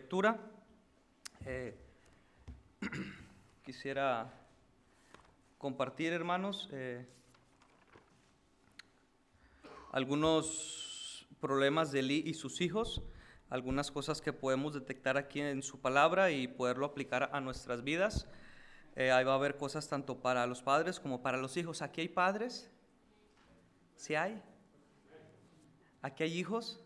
lectura. Quisiera compartir, hermanos, algunos problemas de Eli y sus hijos, algunas cosas que podemos detectar aquí en su palabra y poderlo aplicar a nuestras vidas. Ahí va a haber cosas tanto para los padres como para los hijos. ¿Aquí hay padres? ¿Sí hay? ¿Aquí hay hijos?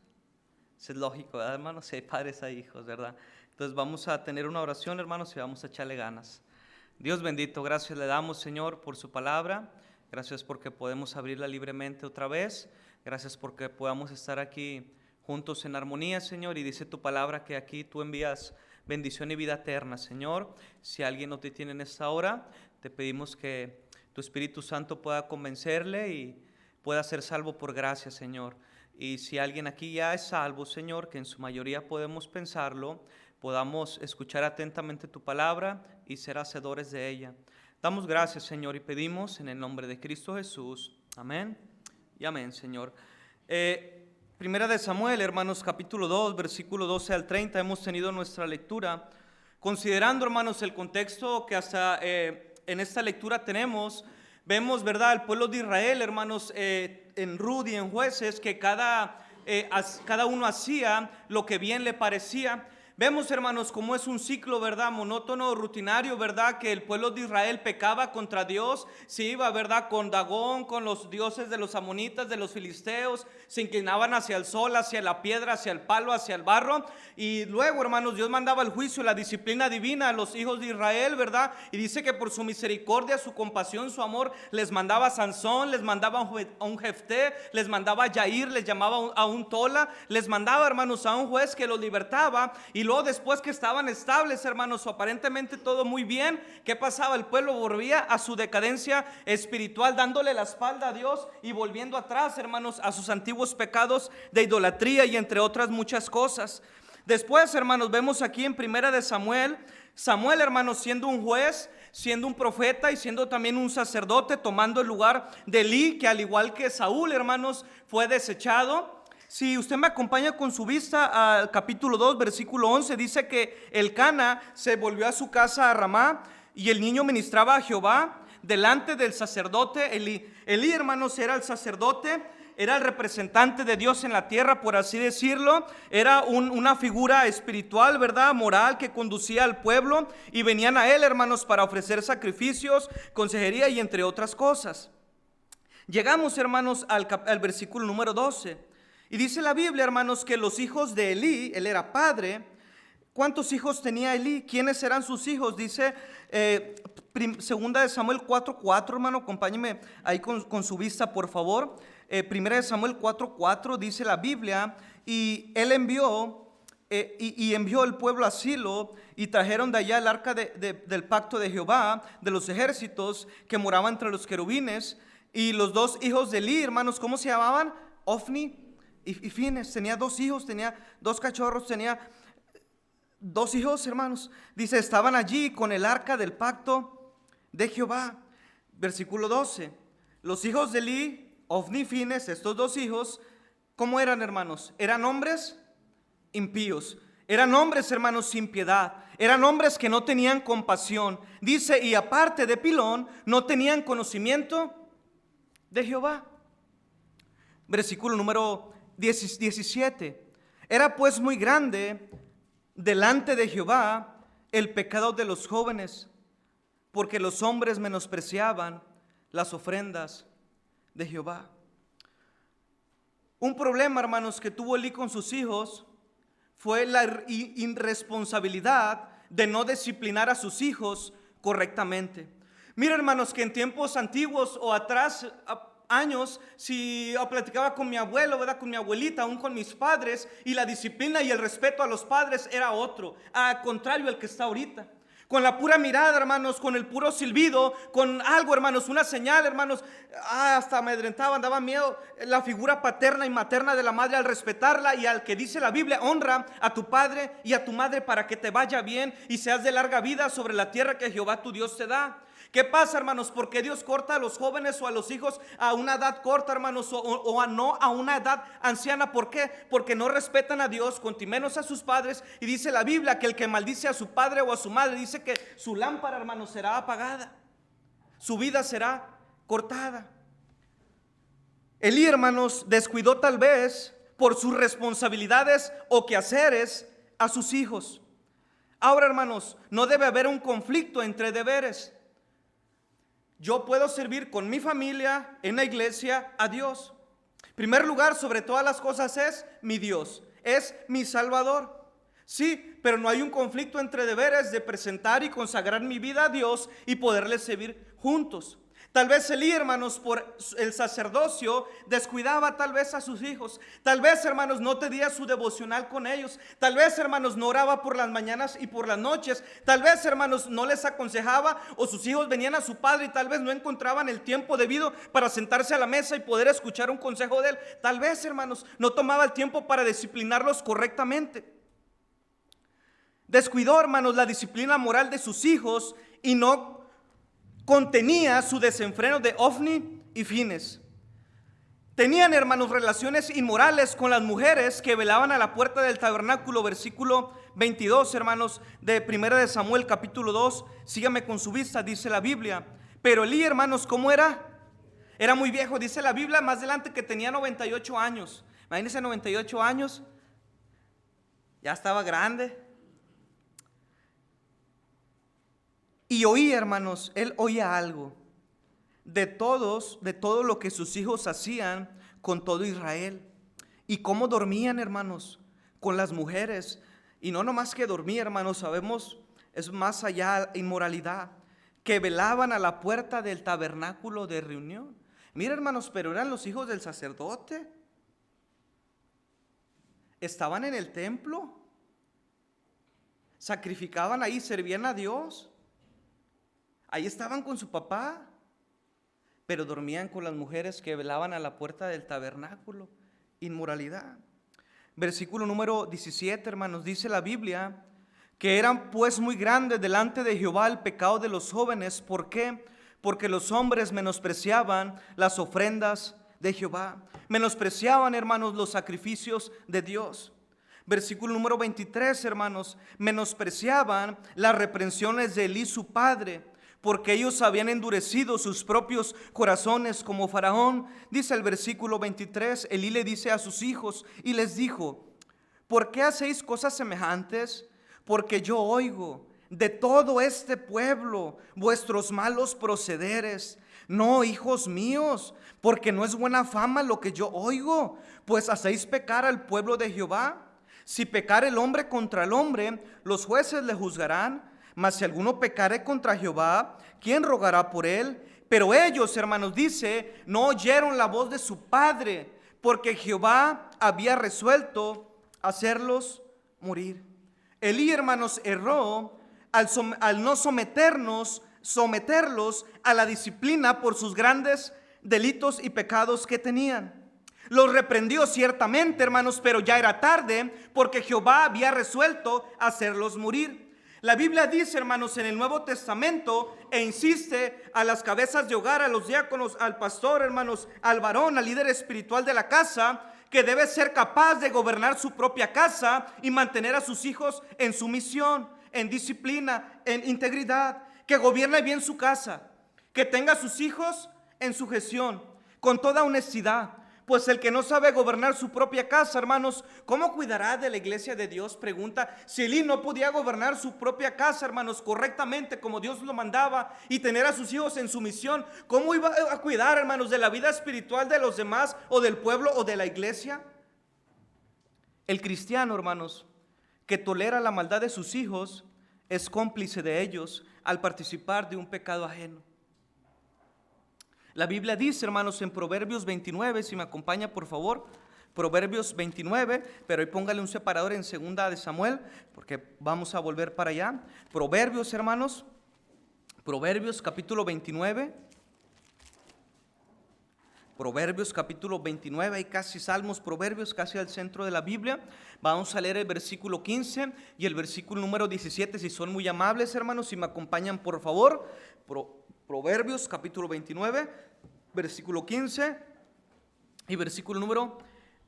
Eso es lógico, ¿verdad, hermanos? Si hay padres, hay hijos, ¿verdad? Entonces vamos a tener una oración, hermanos, y vamos a echarle ganas. Dios bendito, gracias le damos, Señor, por su palabra. Gracias porque podemos abrirla libremente otra vez. Gracias porque podamos estar aquí juntos en armonía, Señor. Y dice tu palabra que aquí tú envías bendición y vida eterna, Señor. Si alguien no te tiene en esta hora, te pedimos que tu Espíritu Santo pueda convencerle y pueda ser salvo por gracia, Señor. Y si alguien aquí ya es salvo, Señor, que en su mayoría podemos pensarlo, podamos escuchar atentamente tu palabra y ser hacedores de ella. Damos gracias, Señor, y pedimos en el nombre de Cristo Jesús. Amén y amén, Señor. Primera de Samuel, hermanos, capítulo 2, versículo 12 al 30, hemos tenido nuestra lectura. Considerando, hermanos, el contexto que hasta en esta lectura tenemos, vemos, ¿verdad?, el pueblo de Israel, hermanos, en Rut y en Jueces, que cada uno hacía lo que bien le parecía. Vemos, hermanos, cómo es un ciclo, ¿verdad?, monótono, rutinario, ¿verdad?, que el pueblo de Israel pecaba contra Dios, se iba, ¿verdad?, con Dagón, con los dioses de los amonitas, de los filisteos, se inclinaban hacia el sol, hacia la piedra, hacia el palo, hacia el barro, y luego, hermanos, Dios mandaba el juicio, la disciplina divina a los hijos de Israel, ¿verdad?, y dice que por su misericordia, su compasión, su amor, les mandaba a Sansón, les mandaba a un Jefté, les mandaba a Yair, les llamaba a un Tola, les mandaba, hermanos, a un juez que los libertaba. Y luego después que estaban estables, hermanos, o aparentemente todo muy bien, ¿qué pasaba? El pueblo volvía a su decadencia espiritual, dándole la espalda a Dios y volviendo atrás, hermanos, a sus antiguos pecados de idolatría y entre otras muchas cosas. Después, hermanos, vemos aquí en Primera de Samuel, hermanos, siendo un juez, siendo un profeta y siendo también un sacerdote, tomando el lugar de Elí, que al igual que Saúl, hermanos, fue desechado. Si usted me acompaña con su vista al capítulo 2, versículo 11, dice que Elcana se volvió a su casa a Ramá y el niño ministraba a Jehová delante del sacerdote Elí. Elí, hermanos, era el sacerdote, era el representante de Dios en la tierra, por así decirlo. Era una figura espiritual, ¿verdad?, moral, que conducía al pueblo y venían a él, hermanos, para ofrecer sacrificios, consejería y entre otras cosas. Llegamos, hermanos, al versículo número 12. Y dice la Biblia, hermanos, que los hijos de Elí, él era padre. ¿Cuántos hijos tenía Elí? ¿Quiénes eran sus hijos? Dice segunda de Samuel 4:4, hermano, acompáñeme ahí con su vista, por favor. Primera de Samuel 4:4 dice la Biblia, y él envió el pueblo a Silo, y trajeron de allá el arca del pacto de Jehová, de los ejércitos, que moraba entre los querubines. Y los dos hijos de Elí, hermanos, ¿cómo se llamaban? Ofni y Fines. Tenía dos hijos, tenía dos cachorros, tenía dos hijos, hermanos. Dice, estaban allí con el arca del pacto de Jehová. Versículo 12. Los hijos de Elí, Ofni y Fines, estos dos hijos, ¿cómo eran, hermanos? Eran hombres impíos. Eran hombres, hermanos, sin piedad. Eran hombres que no tenían compasión. Dice, y aparte de pilón, no tenían conocimiento de Jehová. Versículo número 17. Era pues muy grande delante de Jehová el pecado de los jóvenes, porque los hombres menospreciaban las ofrendas de Jehová. Un problema, hermanos, que tuvo Elí con sus hijos fue la irresponsabilidad de no disciplinar a sus hijos correctamente. Mira, hermanos, que en tiempos antiguos o atrás años, si yo platicaba con mi abuelo, ¿verdad?, con mi abuelita, aún con mis padres, y la disciplina y el respeto a los padres era otro, al contrario el que está ahorita. Con la pura mirada, hermanos, con el puro silbido, con algo, hermanos, una señal, hermanos, hasta amedrentaban, daba miedo la figura paterna y materna de la madre al respetarla, y al que dice la Biblia, honra a tu padre y a tu madre para que te vaya bien y seas de larga vida sobre la tierra que Jehová tu Dios te da. ¿Qué pasa, hermanos? ¿Por qué Dios corta a los jóvenes o a los hijos a una edad corta, hermanos, no a una edad anciana? ¿Por qué? Porque no respetan a Dios, cuanto menos a sus padres. Y dice la Biblia que el que maldice a su padre o a su madre, dice que su lámpara, hermanos, será apagada, su vida será cortada. Elí, hermanos, descuidó tal vez por sus responsabilidades o quehaceres a sus hijos. Ahora, hermanos, no debe haber un conflicto entre deberes. Yo puedo servir con mi familia en la iglesia a Dios. En primer lugar, sobre todas las cosas, es mi Dios, es mi Salvador. Sí, pero no hay un conflicto entre deberes de presentar y consagrar mi vida a Dios y poderle servir juntos. Tal vez Elí, hermanos, por el sacerdocio descuidaba tal vez a sus hijos. Tal vez, hermanos, no tenía su devocional con ellos. Tal vez, hermanos, no oraba por las mañanas y por las noches. Tal vez, hermanos, no les aconsejaba, o sus hijos venían a su padre y tal vez no encontraban el tiempo debido para sentarse a la mesa y poder escuchar un consejo de él. Tal vez, hermanos, no tomaba el tiempo para disciplinarlos correctamente. Descuidó, hermanos, la disciplina moral de sus hijos y no contenía su desenfreno de Ofni y Fines. Tenían, hermanos, relaciones inmorales con las mujeres que velaban a la puerta del tabernáculo. Versículo 22, hermanos, de 1 de Samuel capítulo 2. Sígame con su vista, dice la Biblia. Pero Elí, hermanos, ¿cómo era? Era muy viejo, dice la Biblia más adelante que tenía 98 años. Imagínense, 98 años, ya estaba grande. Y oía, hermanos, él oía algo de todo lo que sus hijos hacían con todo Israel. Y cómo dormían, hermanos, con las mujeres. Y no nomás que dormía, hermanos, sabemos, es más allá inmoralidad. Que velaban a la puerta del tabernáculo de reunión. Mira, hermanos, pero eran los hijos del sacerdote. Estaban en el templo. Sacrificaban ahí, servían a Dios. Ahí estaban con su papá, pero dormían con las mujeres que velaban a la puerta del tabernáculo. Inmoralidad. Versículo número 17, hermanos, dice la Biblia que eran pues muy grandes delante de Jehová el pecado de los jóvenes. ¿Por qué? Porque los hombres menospreciaban las ofrendas de Jehová. Menospreciaban, hermanos, los sacrificios de Dios. Versículo número 23, hermanos, menospreciaban las reprensiones de Elí su padre, porque ellos habían endurecido sus propios corazones como Faraón. Dice el versículo 23, Elí le dice a sus hijos y les dijo: ¿por qué hacéis cosas semejantes? Porque yo oigo de todo este pueblo vuestros malos procederes. No, hijos míos, porque no es buena fama lo que yo oigo, pues hacéis pecar al pueblo de Jehová. Si pecar el hombre contra el hombre, los jueces le juzgarán. Mas si alguno pecare contra Jehová, ¿quién rogará por él? Pero ellos, hermanos, dice, no oyeron la voz de su padre, porque Jehová había resuelto hacerlos morir. Elí, hermanos, erró al no someterlos a la disciplina por sus grandes delitos y pecados que tenían. Los reprendió ciertamente, hermanos, pero ya era tarde, porque Jehová había resuelto hacerlos morir. La Biblia dice, hermanos, en el Nuevo Testamento, e insiste a las cabezas de hogar, a los diáconos, al pastor, hermanos, al varón, al líder espiritual de la casa, que debe ser capaz de gobernar su propia casa y mantener a sus hijos en sumisión, en disciplina, en integridad, que gobierne bien su casa, que tenga a sus hijos en sujeción, con toda honestidad. Pues el que no sabe gobernar su propia casa, hermanos, ¿cómo cuidará de la iglesia de Dios? Pregunta. Si Elí no podía gobernar su propia casa, hermanos, correctamente como Dios lo mandaba y tener a sus hijos en sumisión, ¿cómo iba a cuidar, hermanos, de la vida espiritual de los demás o del pueblo o de la iglesia? El cristiano, hermanos, que tolera la maldad de sus hijos es cómplice de ellos al participar de un pecado ajeno. La Biblia dice, hermanos, en Proverbios 29, si me acompaña por favor, Proverbios 29, pero ahí póngale un separador en segunda de Samuel, porque vamos a volver para allá. Proverbios, hermanos, Proverbios capítulo 29. Proverbios capítulo 29, hay casi Salmos, Proverbios, casi al centro de la Biblia. Vamos a leer el versículo 15 y el versículo número 17, si son muy amables, hermanos, si me acompañan, por favor. Proverbios capítulo 29, versículo 15 y versículo número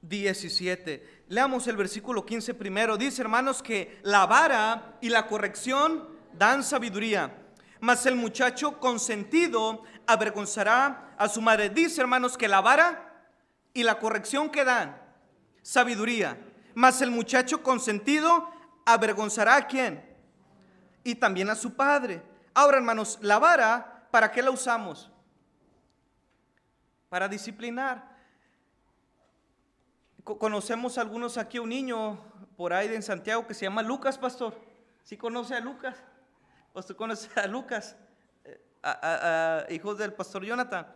17. Leamos el versículo 15 primero. Dice, hermanos, que la vara y la corrección dan sabiduría, mas el muchacho consentido avergonzará a su madre. Dice, hermanos, que la vara y la corrección que dan sabiduría, mas el muchacho consentido avergonzará ¿a quién? Y también a su padre. Ahora, hermanos, la vara, ¿para qué la usamos? Para disciplinar. Conocemos algunos aquí, un niño por ahí en Santiago que se llama Lucas, pastor. ¿Sí conoce a Lucas? ¿Usted conoce a Lucas? Hijos del pastor Jonathan.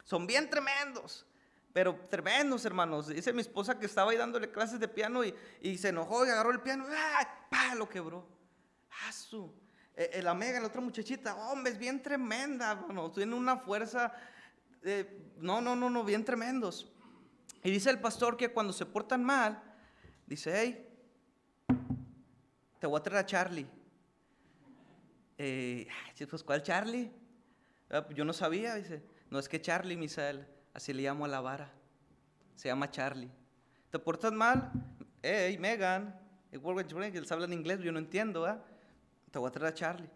Son bien tremendos, pero tremendos, hermanos. Dice mi esposa que estaba ahí dándole clases de piano y se enojó y agarró el piano y ¡pah! Lo quebró. La Mega, la otra muchachita, hombre, es bien tremenda, hermano. Tiene una fuerza, no, bien tremendos. Y dice el pastor que cuando se portan mal, dice, hey, te voy a traer a Charlie. Pues, ¿cuál Charlie? Yo no sabía, dice. No, es que Charlie, Misael, así le llamo a la vara. Se llama Charlie. ¿Te portas mal? Hey, Megan, ellos hablan inglés, yo no entiendo, ¿eh? Te voy a traer a Charlie.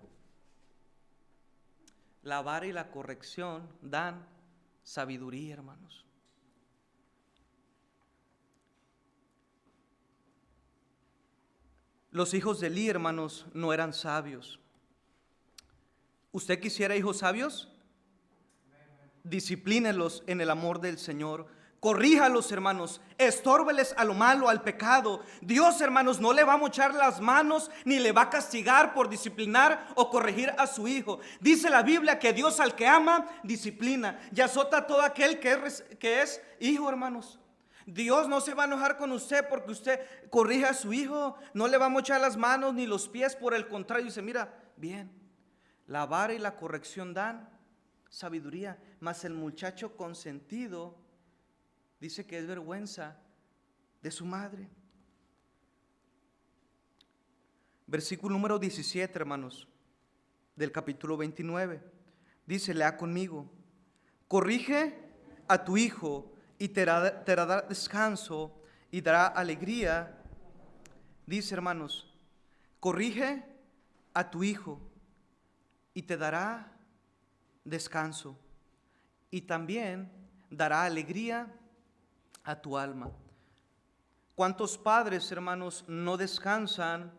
La vara y la corrección dan sabiduría, hermanos. Los hijos de Elí, hermanos, no eran sabios. ¿Usted quisiera hijos sabios? Disciplínelos en el amor del Señor. Corríjalos, hermanos. Estórbeles a lo malo, al pecado. Dios, hermanos, no le va a mochar las manos ni le va a castigar por disciplinar o corregir a su hijo. Dice la Biblia que Dios al que ama, disciplina y azota a todo aquel que es hijo, hermanos. Dios no se va a enojar con usted porque usted corrija a su hijo. No le va a mochar las manos ni los pies. Por el contrario, dice, mira, bien, la vara y la corrección dan sabiduría, mas el muchacho consentido dice que es vergüenza de su madre. Versículo número 17, hermanos, del capítulo 29. Dice, lea conmigo. Corrige a tu hijo y te dará descanso y dará alegría. Dice, hermanos, corrige a tu hijo y te dará descanso y también dará alegría a tu alma. ¿Cuántos padres, hermanos, no descansan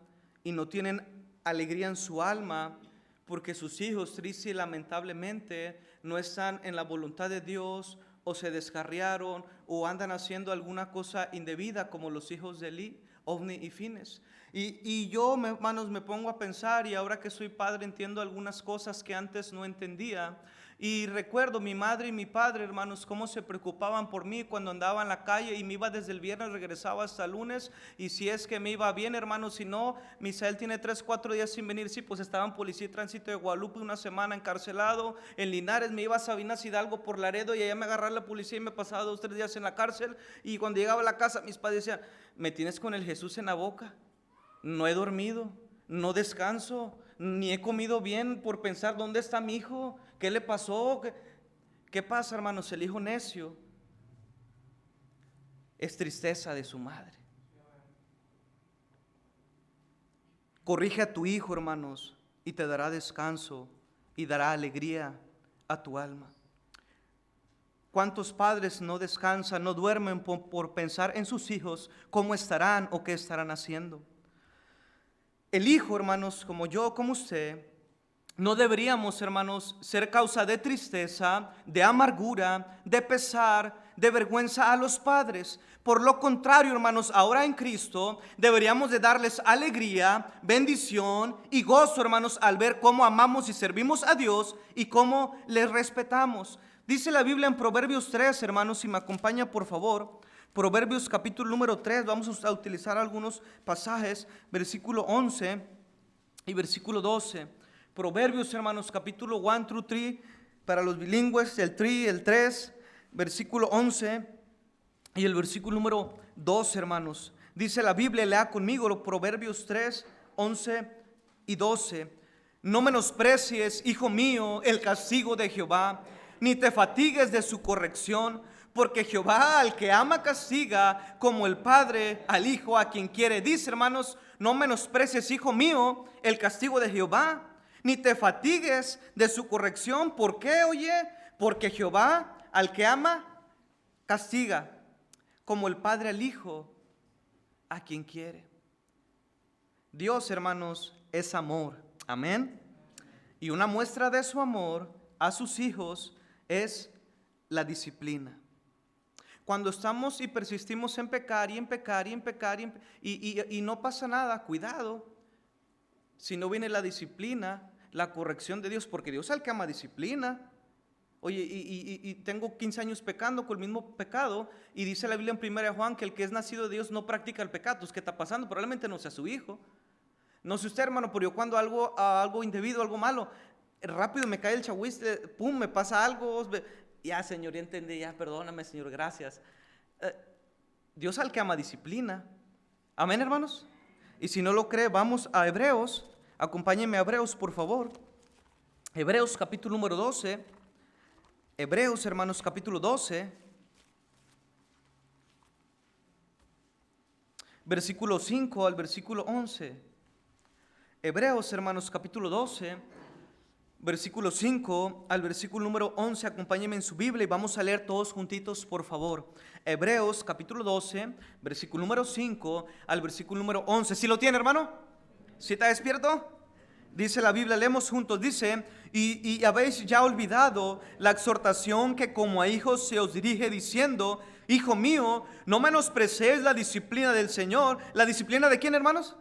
y no tienen alegría en su alma porque sus hijos, triste y lamentablemente, no están en la voluntad de Dios, o se descarriaron o andan haciendo alguna cosa indebida como los hijos de Elí, Ofni y Fines? Y yo, hermanos, me pongo a pensar, y ahora que soy padre entiendo algunas cosas que antes no entendía. Y recuerdo mi madre y mi padre, hermanos, cómo se preocupaban por mí cuando andaba en la calle y me iba desde el viernes, regresaba hasta el lunes. Y si es que me iba bien, hermanos, si no, Misael tiene 3-4 días sin venir. Sí, pues estaba en Policía y Tránsito de Guadalupe una semana encarcelado. En Linares me iba a Sabinas Hidalgo por Laredo y allá me agarraba la policía y me pasaba 2-3 días en la cárcel. Y cuando llegaba a la casa, mis padres decían, me tienes con el Jesús en la boca. No he dormido, no descanso, ni he comido bien por pensar dónde está mi hijo, qué le pasó. ¿Qué pasa, hermanos? El hijo necio es tristeza de su madre. Corrige a tu hijo, hermanos, y te dará descanso y dará alegría a tu alma. ¿Cuántos padres no descansan, no duermen por pensar en sus hijos, cómo estarán o qué estarán haciendo? El hijo, hermanos, como yo, como usted, no deberíamos, hermanos, ser causa de tristeza, de amargura, de pesar, de vergüenza a los padres. Por lo contrario, hermanos, ahora en Cristo deberíamos de darles alegría, bendición y gozo, hermanos, al ver cómo amamos y servimos a Dios y cómo les respetamos. Dice la Biblia en Proverbios 3, hermanos, si me acompaña por favor. Proverbios capítulo número 3, vamos a utilizar algunos pasajes, versículo 11 y versículo 12. Proverbios, hermanos, capítulo 1 through 3, para los bilingües, el 3, el 3, versículo 11 y el versículo número 12, hermanos. Dice la Biblia, lea conmigo los Proverbios 3, 11 y 12. No menosprecies, hijo mío, el castigo de Jehová, ni te fatigues de su corrección, porque Jehová al que ama castiga, como el padre al hijo a quien quiere. Dice, hermanos, no menosprecies, hijo mío, el castigo de Jehová, ni te fatigues de su corrección. ¿Por qué? Oye, porque Jehová al que ama castiga, como el padre al hijo a quien quiere. Dios, hermanos, es amor. Amén. Y una muestra de su amor a sus hijos es la disciplina. Cuando estamos y persistimos en pecar y en pecar y en pecar y no pasa nada, cuidado. Si no viene la disciplina, la corrección de Dios, porque Dios es el que ama disciplina. Oye, y tengo 15 años pecando con el mismo pecado, y dice la Biblia en 1 Juan que el que es nacido de Dios no practica el pecado. Entonces, ¿qué está pasando? Probablemente no sea su hijo. No sé usted, hermano, pero yo cuando algo indebido, algo malo, rápido me cae el chagüiste, pum, me pasa algo. Ya, Señor, ya entendí, ya, perdóname, Señor, gracias. Dios al que ama disciplina. Amén, hermanos. Y si no lo cree, vamos a Hebreos. Acompáñenme a Hebreos, por favor. Hebreos capítulo número 12. Hebreos, hermanos, capítulo 12. Versículo 5 al versículo 11. Hebreos, hermanos, capítulo 12, versículo 5 al versículo número 11. Acompáñenme en su Biblia y vamos a leer todos juntitos, por favor. Hebreos, capítulo 12, versículo número 5 al versículo número 11. ¿Sí lo tiene, hermano? ¿Sí está despierto? Dice la Biblia, leemos juntos, dice, y habéis ya olvidado la exhortación que como a hijos se os dirige diciendo, hijo mío, no menosprecies la disciplina del Señor. ¿La disciplina de quién, hermanos?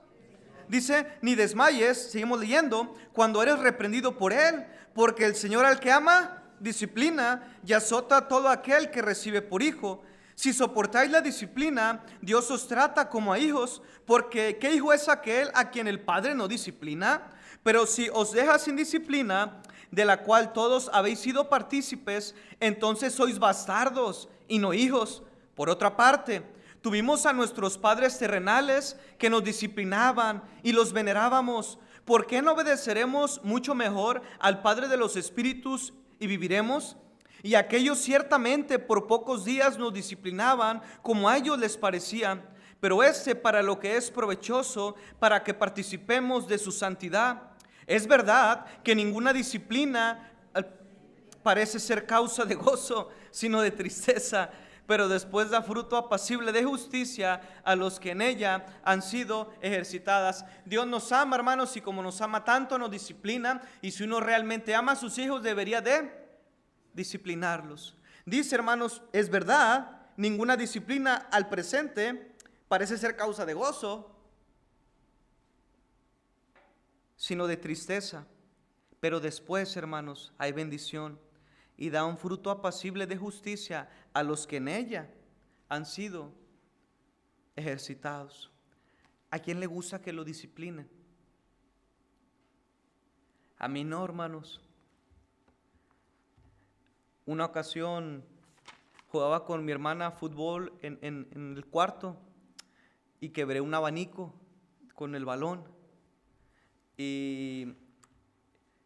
Dice, ni desmayes, seguimos leyendo, cuando eres reprendido por él, porque el Señor al que ama, disciplina y azota a todo aquel que recibe por hijo. Si soportáis la disciplina, Dios os trata como a hijos, porque ¿qué hijo es aquel a quien el Padre no disciplina? Pero si os deja sin disciplina, de la cual todos habéis sido partícipes, entonces sois bastardos y no hijos. Por otra parte, tuvimos a nuestros padres terrenales que nos disciplinaban y los venerábamos. ¿Por qué no obedeceremos mucho mejor al Padre de los Espíritus y viviremos? Y aquellos ciertamente por pocos días nos disciplinaban como a ellos les parecía, pero para lo que es provechoso, para que participemos de su santidad. Es verdad que ninguna disciplina parece ser causa de gozo, sino de tristeza, pero después da fruto apacible de justicia a los que en ella han sido ejercitadas. Dios nos ama, hermanos, y como nos ama tanto, nos disciplina, y si uno realmente ama a sus hijos, debería de disciplinarlos. Dice, hermanos, es verdad, ninguna disciplina al presente parece ser causa de gozo, sino de tristeza, pero después, hermanos, hay bendición y da un fruto apacible de justicia a los que en ella han sido ejercitados. ¿A quién le gusta que lo disciplinen? A mí no, hermanos. Una ocasión jugaba con mi hermana fútbol en el cuarto y quebré un abanico con el balón. Y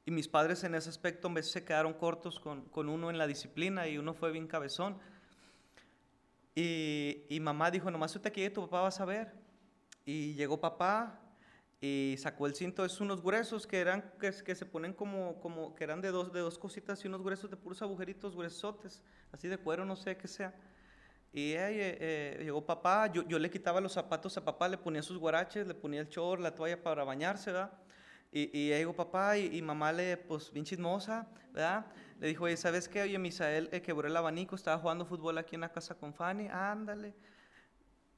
mis padres en ese aspecto a veces se quedaron cortos con uno en la disciplina, y uno fue bien cabezón. Y mamá dijo, nomás usted quiere, tu papá vas a ver. Y llegó papá y sacó el cinto, es unos gruesos que se ponen como que eran de dos cositas, y unos gruesos de puros agujeritos gruesotes, así de cuero, no sé qué sea. Y llegó papá, yo le quitaba los zapatos a papá, le ponía sus guaraches, le ponía el short, la toalla para bañarse, ¿verdad? Y llegó papá y mamá pues bien chismosa, ¿verdad? Le dijo, oye, ¿sabes qué? Oye, Misael quebró el abanico, estaba jugando fútbol aquí en la casa con Fanny, ándale.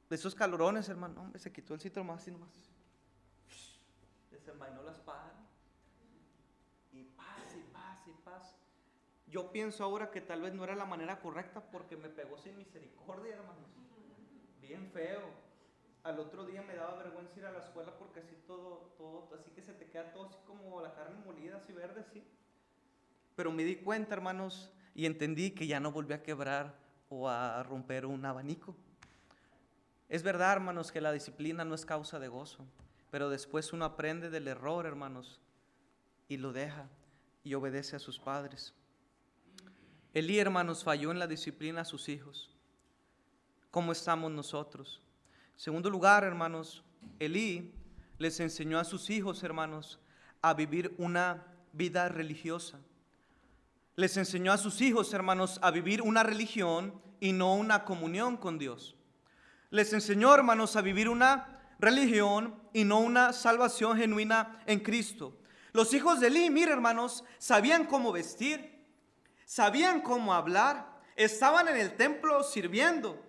De esos calorones, hermano, hombre, se quitó el citro más y nomás. Desenvainó la espada. Y paz, y paz, y paz. Yo pienso ahora que tal vez no era la manera correcta porque me pegó sin misericordia, hermanos. bien feo. Al otro día me daba vergüenza ir a la escuela porque así todo, así que se te queda todo así como la carne molida, así verde, así. Pero me di cuenta, hermanos, y entendí que ya no volví a quebrar o a romper un abanico. Es verdad, hermanos, que la disciplina no es causa de gozo, pero después uno aprende del error, hermanos, y lo deja y obedece a sus padres. Elí, hermanos, falló en la disciplina a sus hijos. ¿Cómo estamos nosotros? En segundo lugar, hermanos, Elí les enseñó a sus hijos, hermanos, a vivir una vida religiosa. Les enseñó a sus hijos, hermanos, a vivir una religión y no una comunión con Dios. Les enseñó, hermanos, a vivir una religión y no una salvación genuina en Cristo. Los hijos de Elí, mire, hermanos, sabían cómo vestir, sabían cómo hablar, estaban en el templo sirviendo.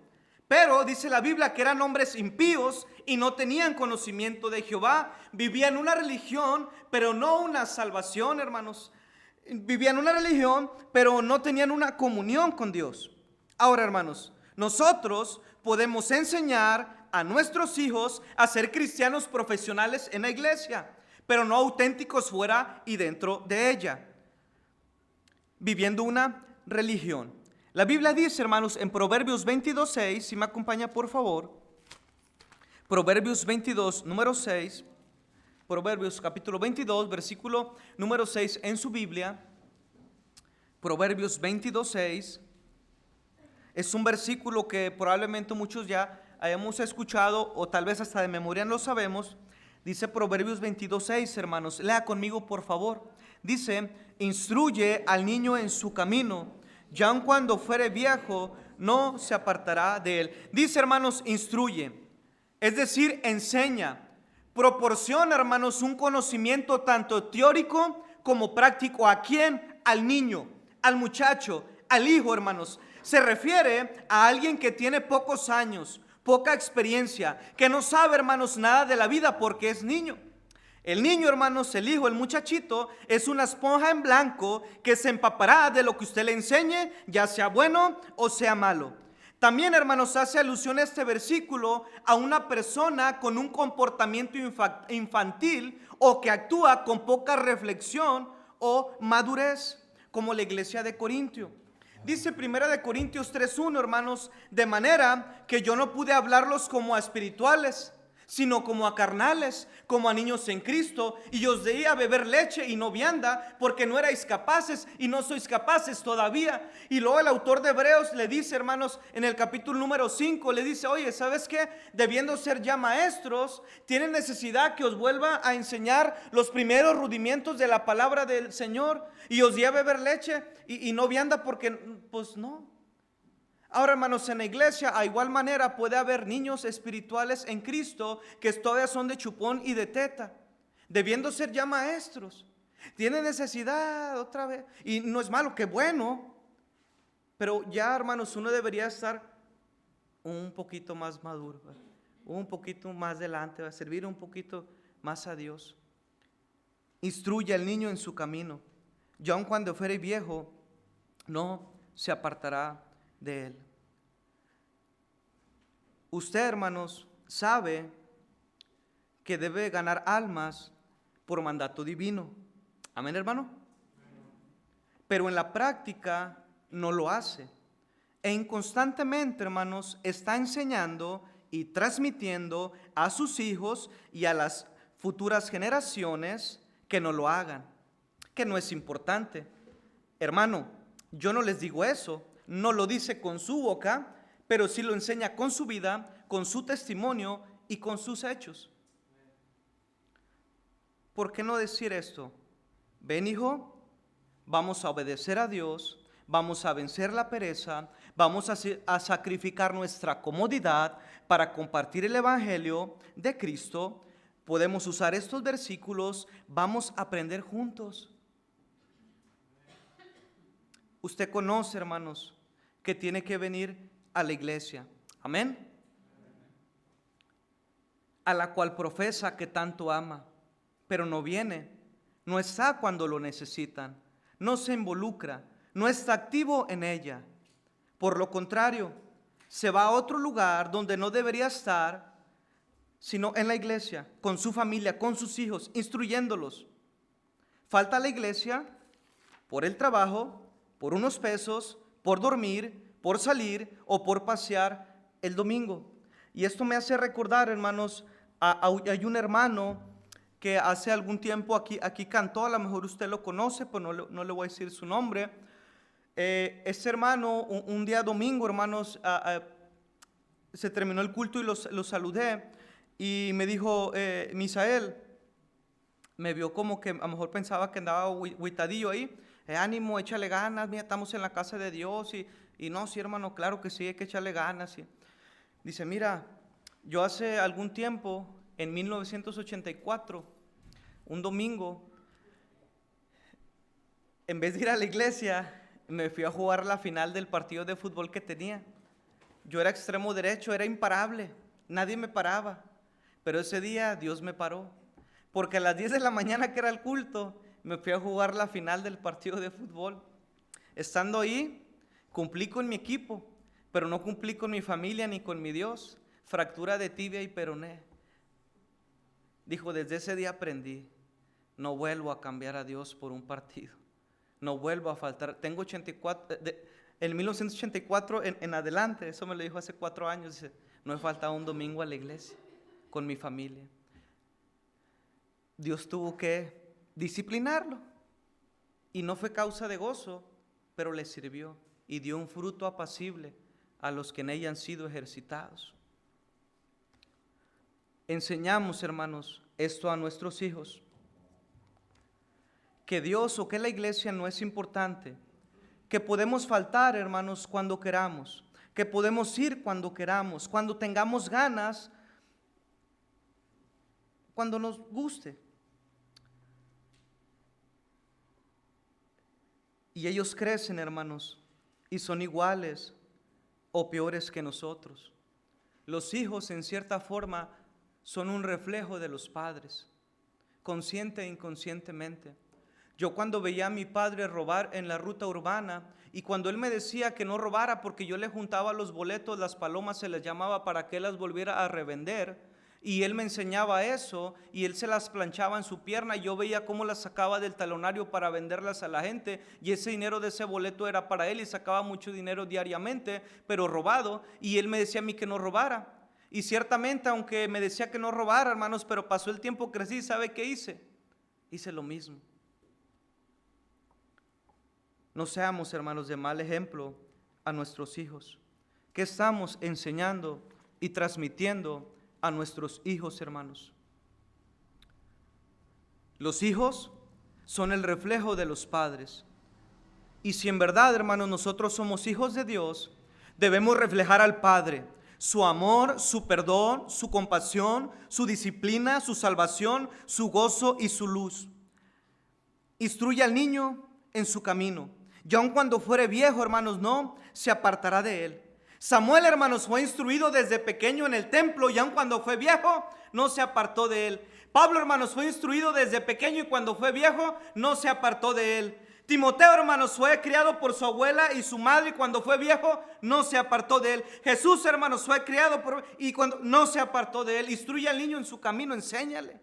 Pero dice la Biblia que eran hombres impíos y no tenían conocimiento de Jehová. Vivían una religión, pero no una salvación, hermanos. Vivían una religión, pero no tenían una comunión con Dios. Ahora, hermanos, nosotros podemos enseñar a nuestros hijos a ser cristianos profesionales en la iglesia, pero no auténticos fuera y dentro de ella, viviendo una religión. La Biblia dice, hermanos, en Proverbios 22:6, si me acompaña por favor, Proverbios 22, número 6, Proverbios capítulo 22, versículo número 6 en su Biblia. Proverbios 22:6 es un versículo que probablemente muchos ya hayamos escuchado o tal vez hasta de memoria no lo sabemos. Dice Proverbios 22:6, hermanos, lea conmigo por favor. Dice, instruye al niño en su camino, y aun cuando fuere viejo, no se apartará de él. Dice, hermanos, instruye, es decir, enseña, proporciona, hermanos, un conocimiento tanto teórico como práctico. ¿A quién? Al niño, al muchacho, al hijo, hermanos. Se refiere a alguien que tiene pocos años, poca experiencia, que no sabe, hermanos, nada de la vida porque es niño. El niño, hermanos, el hijo, el muchachito, es una esponja en blanco que se empapará de lo que usted le enseñe, ya sea bueno o sea malo. También, hermanos, hace alusión a este versículo a una persona con un comportamiento infantil o que actúa con poca reflexión o madurez, como la iglesia de Corintio. Dice 1 Corintios 3:1, hermanos, de manera que yo no pude hablarlos como a espirituales, sino como a carnales, como a niños en Cristo, y os di a beber leche y no vianda, porque no erais capaces y no sois capaces todavía. Y luego el autor de Hebreos le dice, hermanos, en el capítulo número 5, le dice, oye, ¿sabes qué? Debiendo ser ya maestros, tienen necesidad que os vuelva a enseñar los primeros rudimentos de la palabra del Señor, y os di a beber leche y no vianda, porque pues no. Ahora, hermanos, en la iglesia a igual manera puede haber niños espirituales en Cristo que todavía son de chupón y de teta, debiendo ser ya maestros. Tienen necesidad otra vez, y no es malo, qué bueno, pero ya, hermanos, uno debería estar un poquito más maduro, ¿verdad? Un poquito más delante, va a servir un poquito más a Dios. Instruye al niño en su camino, y aun cuando fuere viejo, no se apartará de él. Usted, hermanos, sabe que debe ganar almas por mandato divino. Amén, hermano. Pero en la práctica no lo hace. E inconstantemente, hermanos, está enseñando y transmitiendo a sus hijos y a las futuras generaciones que no lo hagan, que no es importante. Hermano, yo no les digo eso. No lo dice con su boca, pero sí lo enseña con su vida, con su testimonio y con sus hechos. ¿Por qué no decir esto? Ven, hijo, vamos a obedecer a Dios, vamos a vencer la pereza, vamos a sacrificar nuestra comodidad para compartir el evangelio de Cristo. Podemos usar estos versículos, vamos a aprender juntos. Usted conoce, hermanos, que tiene que venir a la iglesia, amén, a la cual profesa que tanto ama, pero no viene, no está cuando lo necesitan, no se involucra, no está activo en ella. Por lo contrario, se va a otro lugar donde no debería estar, sino en la iglesia, con su familia, con sus hijos, instruyéndolos. Falta a la iglesia por el trabajo, por unos pesos, por dormir, por salir o por pasear el domingo. Y esto me hace recordar, hermanos, hay un hermano que hace algún tiempo aquí cantó, a lo mejor usted lo conoce, pues no le voy a decir su nombre. Ese hermano, un día domingo, hermanos, se terminó el culto y lo saludé y me dijo, Misael, me vio como que a lo mejor pensaba que andaba huitadillo ahí. Ánimo, échale ganas, mira, estamos en la casa de Dios y no, sí, hermano, claro que sí, hay que echarle ganas. Dice, mira, yo hace algún tiempo, en 1984, un domingo, en vez de ir a la iglesia, me fui a jugar la final del partido de fútbol que tenía. Yo era extremo derecho, era imparable, nadie me paraba, pero ese día Dios me paró, porque a las 10 de la mañana que era el culto, me fui a jugar la final del partido de fútbol. Estando ahí, cumplí con mi equipo, pero no cumplí con mi familia ni con mi Dios. Fractura de tibia y peroné. Dijo, desde ese día aprendí, no vuelvo a cambiar a Dios por un partido. No vuelvo a faltar. Tengo 84, en 1984 en adelante, eso me lo dijo hace 4 años, dice, no he faltado un domingo a la iglesia con mi familia. Dios tuvo que disciplinarlo y no fue causa de gozo, pero le sirvió y dio un fruto apacible a los que en ella han sido ejercitados. Enseñamos, hermanos, esto a nuestros hijos, que Dios o que la iglesia no es importante, que podemos faltar, hermanos, cuando queramos, que podemos ir cuando queramos, cuando tengamos ganas, cuando nos guste. Y ellos crecen, hermanos, y son iguales o peores que nosotros. Los hijos, en cierta forma, son un reflejo de los padres, consciente e inconscientemente. Yo cuando veía a mi padre robar en la ruta urbana y cuando él me decía que no robara porque yo le juntaba los boletos, las palomas se les llamaba para que él las volviera a revender, y él me enseñaba eso y él se las planchaba en su pierna y yo veía cómo las sacaba del talonario para venderlas a la gente y ese dinero de ese boleto era para él y sacaba mucho dinero diariamente, pero robado, y él me decía a mí que no robara. Y ciertamente, aunque me decía que no robara, hermanos, pero pasó el tiempo, crecí, ¿sabe qué hice? Hice lo mismo. No seamos, hermanos, de mal ejemplo a nuestros hijos. ¿Qué estamos enseñando y transmitiendo a nuestros hijos, hermanos? Los hijos son el reflejo de los padres. Y si en verdad, hermanos, nosotros somos hijos de Dios, debemos reflejar al Padre, su amor, su perdón, su compasión, su disciplina, su salvación, su gozo y su luz. Instruye al niño en su camino, y aun cuando fuere viejo, hermanos, no se apartará de él. Samuel, hermanos, fue instruido desde pequeño en el templo, y aun cuando fue viejo, no se apartó de él. Pablo, hermanos, fue instruido desde pequeño, y cuando fue viejo, no se apartó de él. Timoteo, hermanos, fue criado por su abuela y su madre, y cuando fue viejo no se apartó de él. Jesús, hermanos, fue criado y cuando no se apartó de él. Instruye al niño en su camino, enséñale.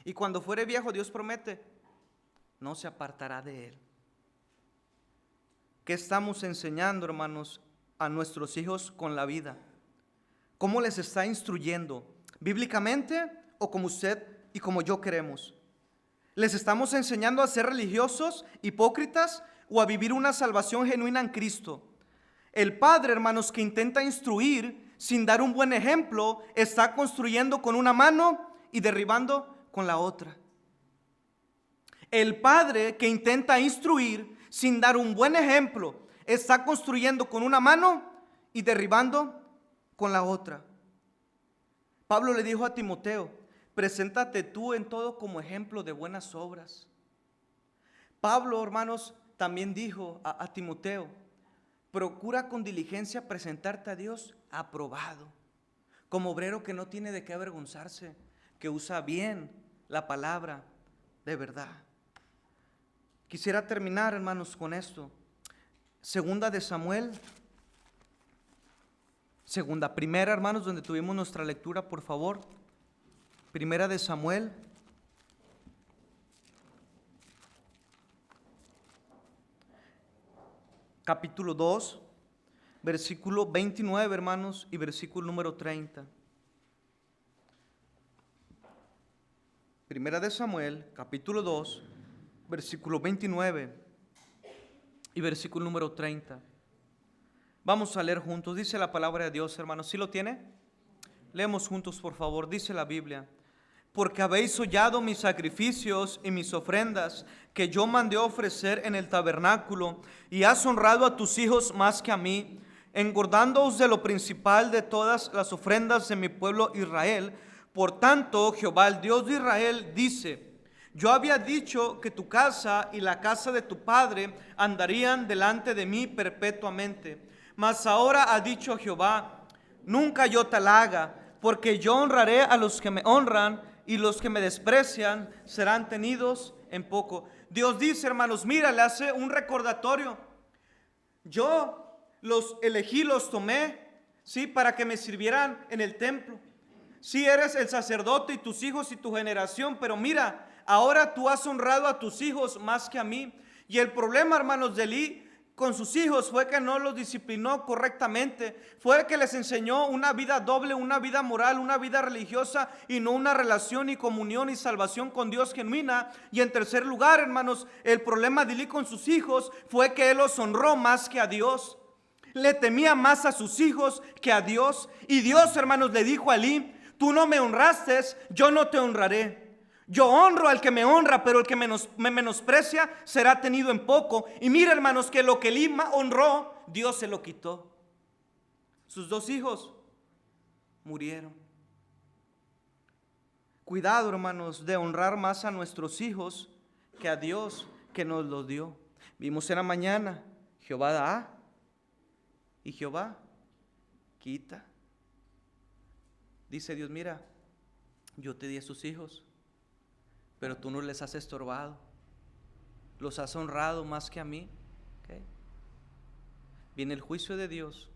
Y cuando fuere viejo, Dios promete, no se apartará de él. ¿Qué estamos enseñando, hermanos, a nuestros hijos con la vida? ¿Cómo les está instruyendo? ¿Bíblicamente o como usted y como yo queremos? ¿Les estamos enseñando a ser religiosos, hipócritas o a vivir una salvación genuina en Cristo? El padre, hermanos, que intenta instruir sin dar un buen ejemplo, está construyendo con una mano y derribando con la otra. El padre que intenta instruir sin dar un buen ejemplo, está construyendo con una mano y derribando con la otra. Pablo le dijo a Timoteo, preséntate tú en todo como ejemplo de buenas obras. Pablo, hermanos, también dijo a Timoteo, procura con diligencia presentarte a Dios aprobado, como obrero que no tiene de qué avergonzarse, que usa bien la palabra de verdad. Quisiera terminar, hermanos, con esto. Segunda de Samuel, Segunda, primera, hermanos, donde tuvimos nuestra lectura, por favor. Primera de Samuel. Capítulo 2, versículo 29, hermanos, y versículo número 30. Primera de Samuel, capítulo 2, versículo 29 y versículo número 30. Vamos a leer juntos. Dice la palabra de Dios, hermanos. ¿Sí lo tiene? Leemos juntos, por favor. Dice la Biblia: porque habéis hollado mis sacrificios y mis ofrendas que yo mandé ofrecer en el tabernáculo, y has honrado a tus hijos más que a mí, engordándoos de lo principal de todas las ofrendas de mi pueblo Israel. Por tanto, Jehová, el Dios de Israel, dice: yo había dicho que tu casa y la casa de tu padre andarían delante de mí perpetuamente. Mas ahora ha dicho Jehová: nunca yo tal haga, porque yo honraré a los que me honran, y los que me desprecian serán tenidos en poco. Dios dice, hermanos, mira, le hace un recordatorio. Yo los elegí, los tomé, ¿sí? Para que me sirvieran en el templo. Sí, eres el sacerdote y tus hijos y tu generación, pero mira, ahora tú has honrado a tus hijos más que a mí. Y el problema, hermanos, de Elí con sus hijos fue que no los disciplinó correctamente, fue que les enseñó una vida doble, una vida moral, una vida religiosa, y no una relación y comunión y salvación con Dios genuina. Y en tercer lugar, hermanos, el problema de Elí con sus hijos fue que él los honró más que a Dios. Le temía más a sus hijos que a Dios. Y Dios, hermanos, le dijo a Elí: tú no me honraste, yo no te honraré. Yo honro al que me honra, pero el que me menosprecia será tenido en poco. Y mira, hermanos, que lo que Elí honró, Dios se lo quitó. Sus dos hijos murieron. Cuidado, hermanos, de honrar más a nuestros hijos que a Dios que nos los dio. Vimos en la mañana: Jehová da y Jehová quita. Dice Dios: mira, yo te di a sus hijos, pero tú no les has estorbado, los has honrado más que a mí. ¿Okay? Viene el juicio de Dios,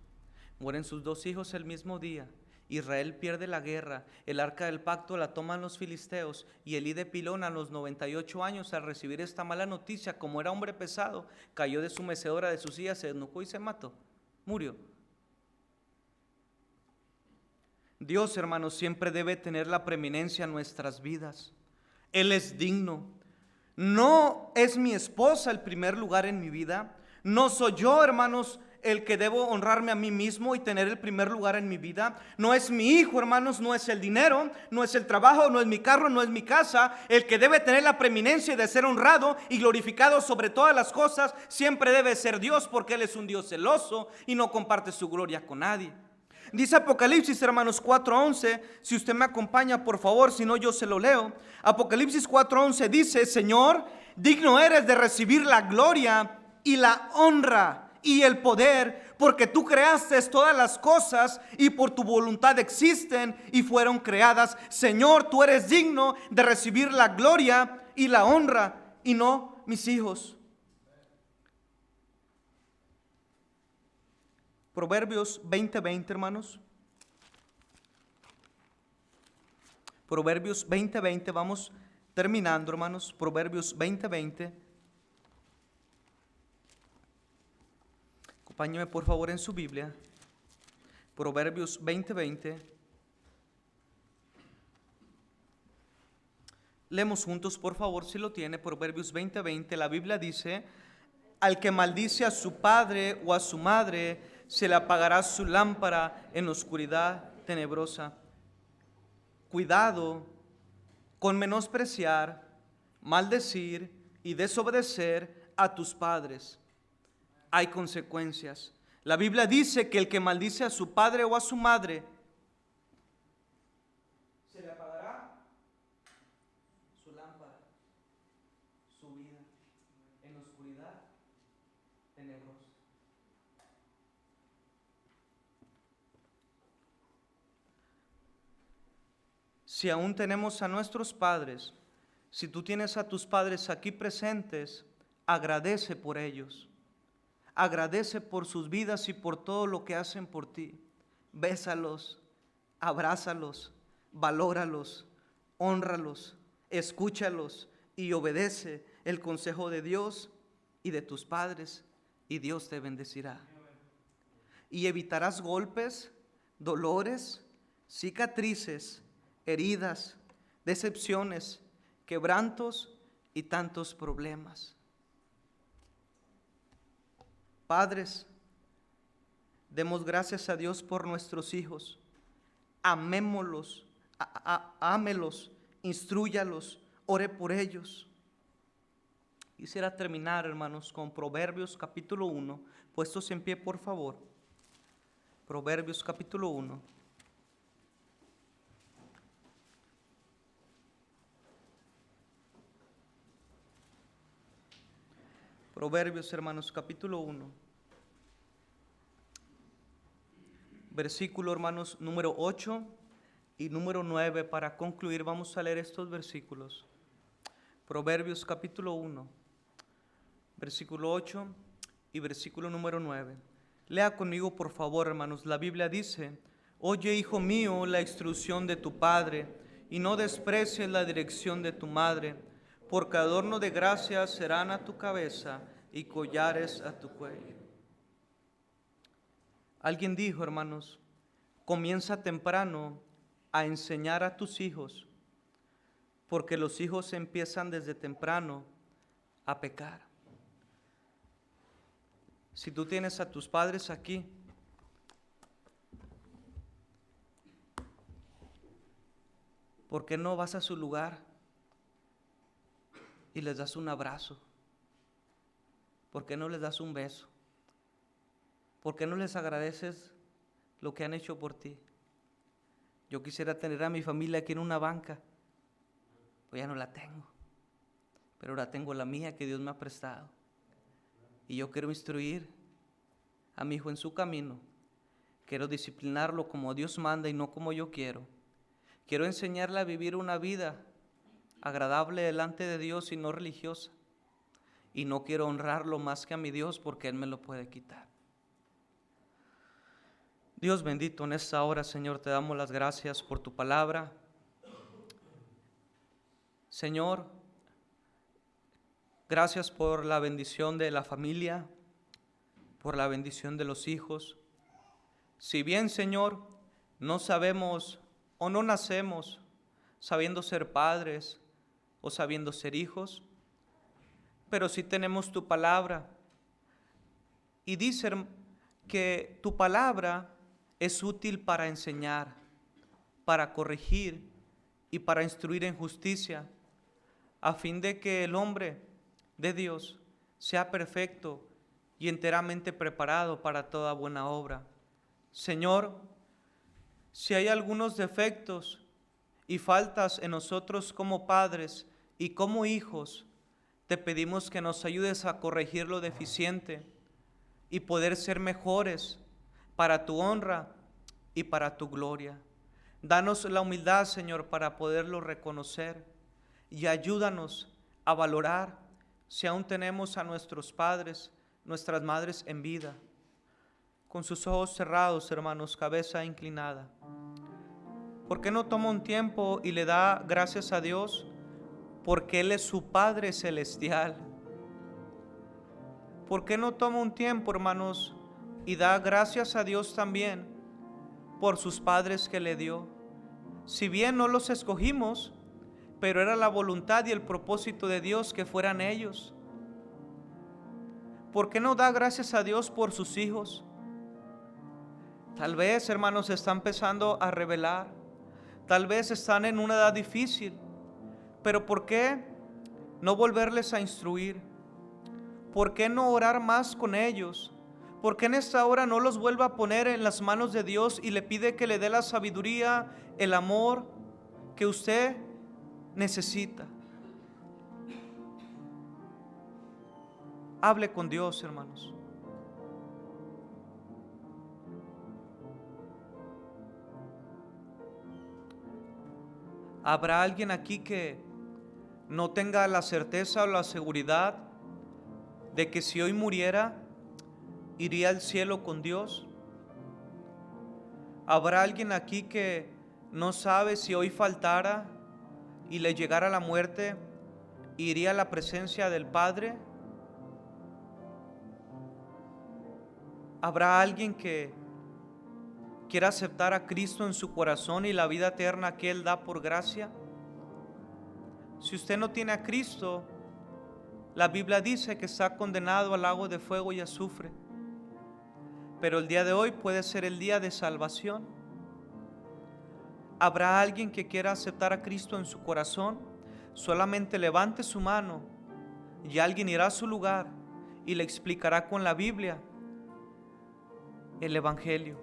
mueren sus dos hijos el mismo día, Israel pierde la guerra, el arca del pacto la toman los filisteos, y Elí de Pilón, a los 98 años, al recibir esta mala noticia, como era hombre pesado, cayó de su mecedora, de su silla, se desnucó y se mató, murió. Dios, hermanos, siempre debe tener la preeminencia en nuestras vidas. Él es digno. No es mi esposa el primer lugar en mi vida. No soy yo, hermanos, el que debo honrarme a mí mismo y tener el primer lugar en mi vida. No es mi hijo, hermanos, no es el dinero, no es el trabajo, no es mi carro, no es mi casa. El que debe tener la preeminencia de ser honrado y glorificado sobre todas las cosas siempre debe ser Dios, porque Él es un Dios celoso y no comparte su gloria con nadie. Dice Apocalipsis, hermanos, 4:11, si usted me acompaña, por favor, si no yo se lo leo. Apocalipsis 4:11 dice: Señor, digno eres de recibir la gloria y la honra y el poder, porque tú creaste todas las cosas y por tu voluntad existen y fueron creadas. Señor, tú eres digno de recibir la gloria y la honra, y no mis hijos. Proverbios 20:20, hermanos. Proverbios 20:20, vamos terminando, hermanos. Proverbios 20:20. Acompáñeme, por favor, en su Biblia. Proverbios 20:20. Leemos juntos, por favor, si lo tiene. Proverbios 20:20. La Biblia dice: al que maldice a su padre o a su madre, se le apagará su lámpara en la oscuridad tenebrosa. Cuidado con menospreciar, maldecir y desobedecer a tus padres. Hay consecuencias. La Biblia dice que el que maldice a su padre o a su madre, se le apagará su lámpara, su vida en la oscuridad tenebrosa. Si aún tenemos a nuestros padres, si tú tienes a tus padres aquí presentes, agradece por ellos. Agradece por sus vidas y por todo lo que hacen por ti. bésalos, abrázalos, valóralos, hónralos, escúchalos y obedece el consejo de Dios y de tus padres, y Dios te bendecirá. Y evitarás golpes, dolores, cicatrices, heridas, decepciones, quebrantos y tantos problemas. Padres, demos gracias a Dios por nuestros hijos. Amémoslos, ámelos, instrúyalos, ore por ellos. Quisiera terminar, hermanos, con Proverbios capítulo 1. Puestos en pie, por favor. Proverbios capítulo 1. Proverbios, hermanos, capítulo 1. Versículo, hermanos, número 8 y número 9. Para concluir, vamos a leer estos versículos. Proverbios capítulo 1, versículo 8 y versículo número 9. Lea conmigo, por favor, hermanos. La Biblia dice: oye, hijo mío, la instrucción de tu padre, y no desprecies la dirección de tu madre, porque adorno de gracia serán a tu cabeza y collares a tu cuello. Alguien dijo, hermanos, comienza temprano a enseñar a tus hijos, porque los hijos empiezan desde temprano a pecar. Si tú tienes a tus padres aquí, ¿por qué no vas a su lugar y les das un abrazo? ¿Por qué no les das un beso? ¿Por qué no les agradeces lo que han hecho por ti? Yo quisiera tener a mi familia aquí en una banca, pues ya no la tengo, pero ahora tengo la mía que Dios me ha prestado. Y yo quiero instruir a mi hijo en su camino. Quiero disciplinarlo como Dios manda y no como yo quiero. Quiero enseñarle a vivir una vida agradable delante de Dios y no religiosa. Y no quiero honrarlo más que a mi Dios, porque Él me lo puede quitar. Dios bendito, en esta hora, Señor, te damos las gracias por tu palabra. Señor, gracias por la bendición de la familia, por la bendición de los hijos. Si bien, Señor, no sabemos o no nacemos sabiendo ser padres o sabiendo ser hijos, pero sí tenemos tu palabra. Y dice que tu palabra es útil para enseñar, para corregir y para instruir en justicia, a fin de que el hombre de Dios sea perfecto y enteramente preparado para toda buena obra. Señor, si hay algunos defectos y faltas en nosotros como padres y como hijos, te pedimos que nos ayudes a corregir lo deficiente y poder ser mejores para tu honra y para tu gloria. Danos la humildad, Señor, para poderlo reconocer, y ayúdanos a valorar si aún tenemos a nuestros padres, nuestras madres en vida. Con sus ojos cerrados, hermanos, cabeza inclinada. ¿Por qué no toma un tiempo y le da gracias a Dios? Porque Él es su Padre celestial. ¿Por qué no toma un tiempo, hermanos, y da gracias a Dios también por sus padres que le dio? Si bien no los escogimos, pero era la voluntad y el propósito de Dios que fueran ellos. ¿Por qué no da gracias a Dios por sus hijos? Tal vez, hermanos, se están empezando a rebelar. Tal vez están en una edad difícil. Pero ¿por qué no volverles a instruir? ¿Por qué no orar más con ellos? ¿Por qué en esta hora no los vuelva a poner en las manos de Dios y le pide que le dé la sabiduría, el amor que usted necesita? Hable con Dios, hermanos. ¿Habrá alguien aquí que no tenga la certeza o la seguridad de que si hoy muriera, iría al cielo con Dios? ¿Habrá alguien aquí que no sabe si hoy faltara y le llegara la muerte, iría a la presencia del Padre? ¿Habrá alguien que quiera aceptar a Cristo en su corazón y la vida eterna que Él da por gracia? Si usted no tiene a Cristo, la Biblia dice que está condenado al lago de fuego y azufre. Pero el día de hoy puede ser el día de salvación. ¿Habrá alguien que quiera aceptar a Cristo en su corazón? Solamente levante su mano y alguien irá a su lugar y le explicará con la Biblia el Evangelio.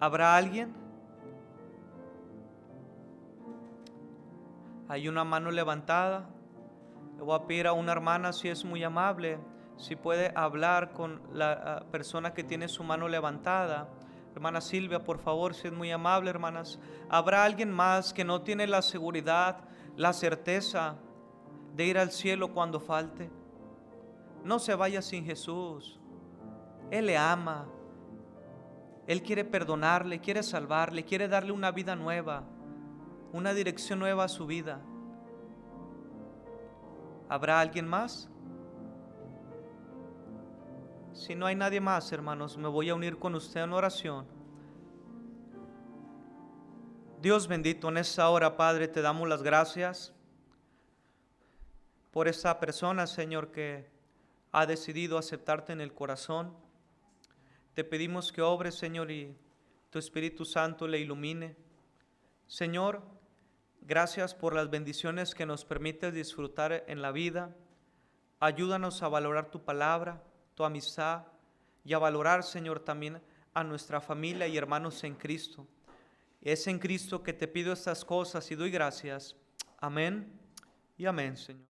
¿Habrá alguien? Hay una mano levantada. Le voy a pedir a una hermana, si es muy amable, si puede hablar con la persona que tiene su mano levantada. Hermana Silvia, por favor, si es muy amable, hermanas. ¿Habrá alguien más que no tiene la seguridad, la certeza de ir al cielo cuando falte? No se vaya sin Jesús. Él le ama. Él quiere perdonarle, quiere salvarle, quiere darle una vida nueva, una dirección nueva a su vida. ¿Habrá alguien más? Si no hay nadie más, hermanos, me voy a unir con usted en oración. Dios bendito, en esta hora, Padre, te damos las gracias por esta persona, Señor, que ha decidido aceptarte en el corazón. Te pedimos que obres, Señor, y tu Espíritu Santo le ilumine. Señor, gracias por las bendiciones que nos permites disfrutar en la vida. Ayúdanos a valorar tu palabra, tu amistad y a valorar, Señor, también a nuestra familia y hermanos en Cristo. Es en Cristo que te pido estas cosas y doy gracias. Amén y amén, Señor.